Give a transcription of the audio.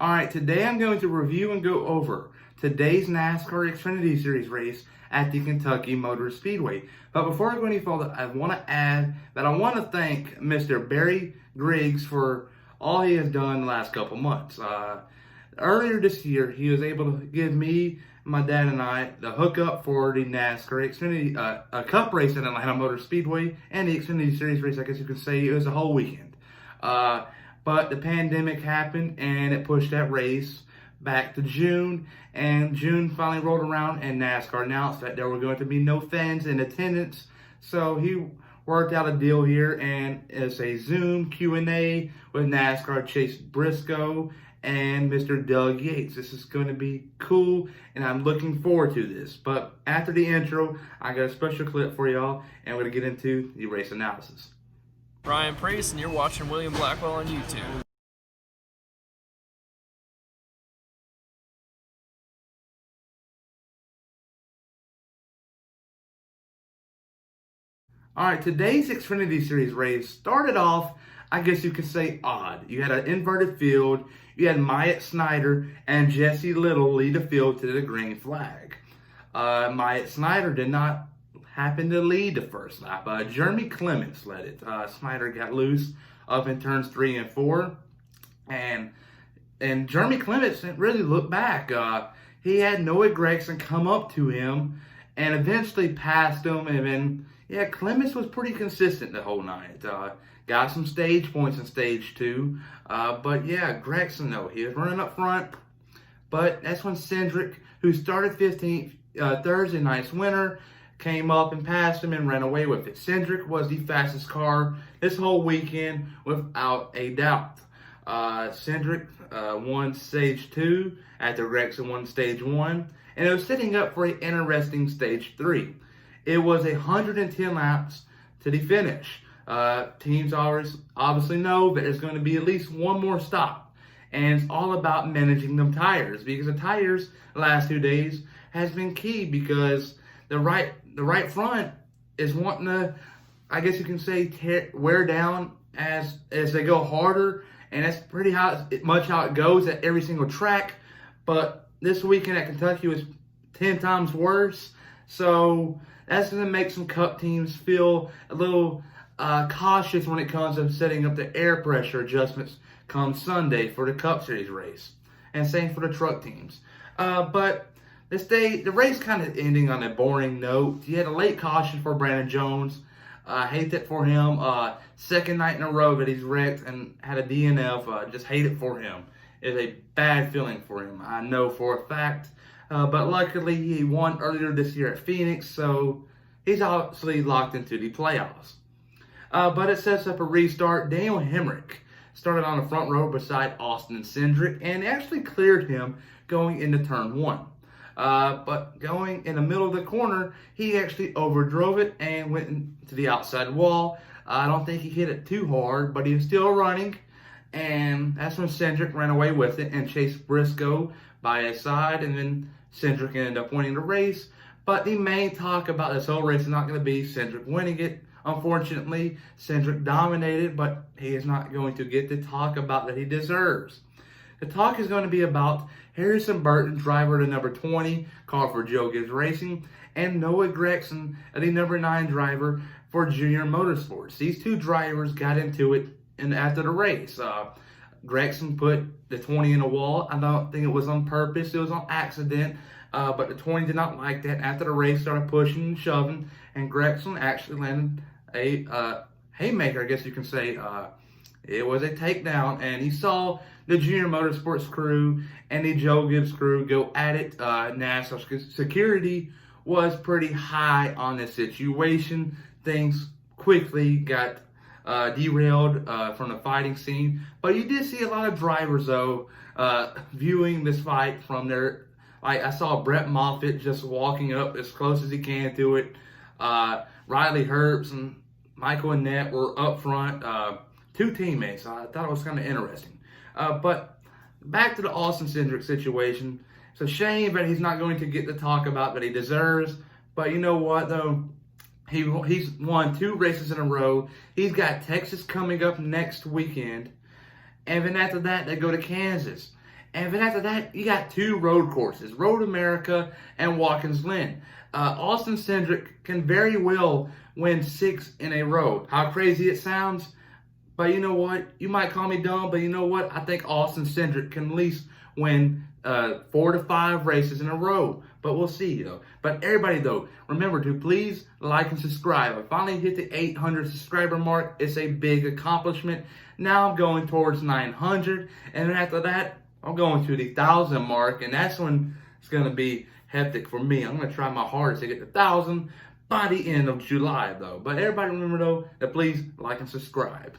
All right, today I'm going to review and go over today's NASCAR Xfinity Series race at the Kentucky Motor Speedway. But before I go any further, I want to add that I want to thank Mr. Barry Griggs for all he has done the last couple months. Earlier this year, he was able to give me, my dad, and I the hookup for the NASCAR Xfinity Cup race at Atlanta Motor Speedway and the Xfinity Series race. I guess you could say it was a whole weekend. But the pandemic happened and it pushed that race back to June. And June finally rolled around and NASCAR announced that there were going to be no fans in attendance. So he worked out a deal here, and it's a Zoom Q&A with NASCAR Chase Briscoe and Mr. Doug Yates. This is going to be cool, and I'm looking forward to this. But after the intro, I got a special clip for y'all, and we're going to get into the race analysis. Ryan Priest, and you're watching William Blackwell on YouTube. All right, today's Xfinity Series race started off, I guess you could say, odd. You had an inverted field. You had Myatt Snyder and Jesse Little lead the field to the green flag. Myatt Snyder did not happen to lead the first lap. Jeremy Clements led it. Snyder got loose up in turns 3 and 4. And Jeremy Clements didn't really look back. He had Noah Gragson come up to him and eventually passed him. And then, yeah, Clements was pretty consistent the whole night. Got some stage points in stage 2. But yeah, Gragson, though, he was running up front. But that's when Cindric, who started 15th, Thursday night's winner, came up and passed him and ran away with it. Cindric was the fastest car this whole weekend without a doubt. Cindric won stage 2 after Gragson won stage 1. And it was setting up for an interesting stage 3. It was 110 laps to the finish. Teams obviously know that there's going to be at least one more stop. And it's all about managing them tires, because the tires the last 2 days has been key, because the right front is wanting to, I guess you can say, wear down as they go harder. And that's pretty much how it goes at every single track. But this weekend at Kentucky was 10 times worse. So that's going to make some Cup teams feel a little cautious when it comes to setting up the air pressure adjustments come Sunday for the Cup Series race. And same for the truck teams. But this day, the race kind of ending on a boring note. You had a late caution for Brandon Jones. I hate that for him. Second night in a row that he's wrecked and had a DNF. Just hate it for him. It's a bad feeling for him, I know for a fact. But luckily, he won earlier this year at Phoenix, so he's obviously locked into the playoffs. But it sets up a restart. Daniel Hemrick started on the front row beside Austin and Cindric, and actually cleared him going into turn 1. But going in the middle of the corner, he actually overdrove it and went into the outside wall. I don't think he hit it too hard, but he was still running. And that's when Cindric ran away with it and chased Briscoe by his side. And then Cindric ended up winning the race. But the main talk about this whole race is not going to be Cindric winning it. Unfortunately, Cindric dominated, but he is not going to get the talk about that he deserves. The talk is going to be about Harrison Burton, driver to number 20, car for Joe Gibbs Racing, and Noah Gragson, the number 9 driver for Junior Motorsports. These two drivers got into it after the race. Gragson put the 20 in the wall. I don't think it was on purpose. It was on accident. But the 20 did not like that. After the race, started pushing and shoving, and Gragson actually landed a haymaker, I guess you can say. It was a takedown, and he saw the Junior Motorsports crew and the Joe Gibbs crew go at it. NASCAR security was pretty high on this situation. Things quickly got derailed from the fighting scene. But you did see a lot of drivers, though, viewing this fight from their... I saw Brett Moffitt just walking up as close as he can to it. Riley Herbst and Michael Annette were up front. Two teammates. I thought it was kind of interesting. But back to the Austin Cindric situation. It's a shame that he's not going to get the talk about that he deserves. But you know what, though? He's won 2 races in a row. He's got Texas coming up next weekend. And then after that, they go to Kansas. And then after that, you got 2 road courses, Road America and Watkins Glen. Austin Cindric can very well win 6 in a row. How crazy it sounds, but you know what? You might call me dumb, but you know what? I think Austin Cindric can at least win 4 to 5 races in a row. But we'll see, though. But everybody, though, remember to please like and subscribe. I finally hit the 800 subscriber mark. It's a big accomplishment. Now I'm going towards 900. And then after that, I'm going to the 1,000 mark. And that's when it's going to be hectic for me. I'm going to try my hardest to get the 1,000 by the end of July, though. But everybody remember, though, that please like and subscribe.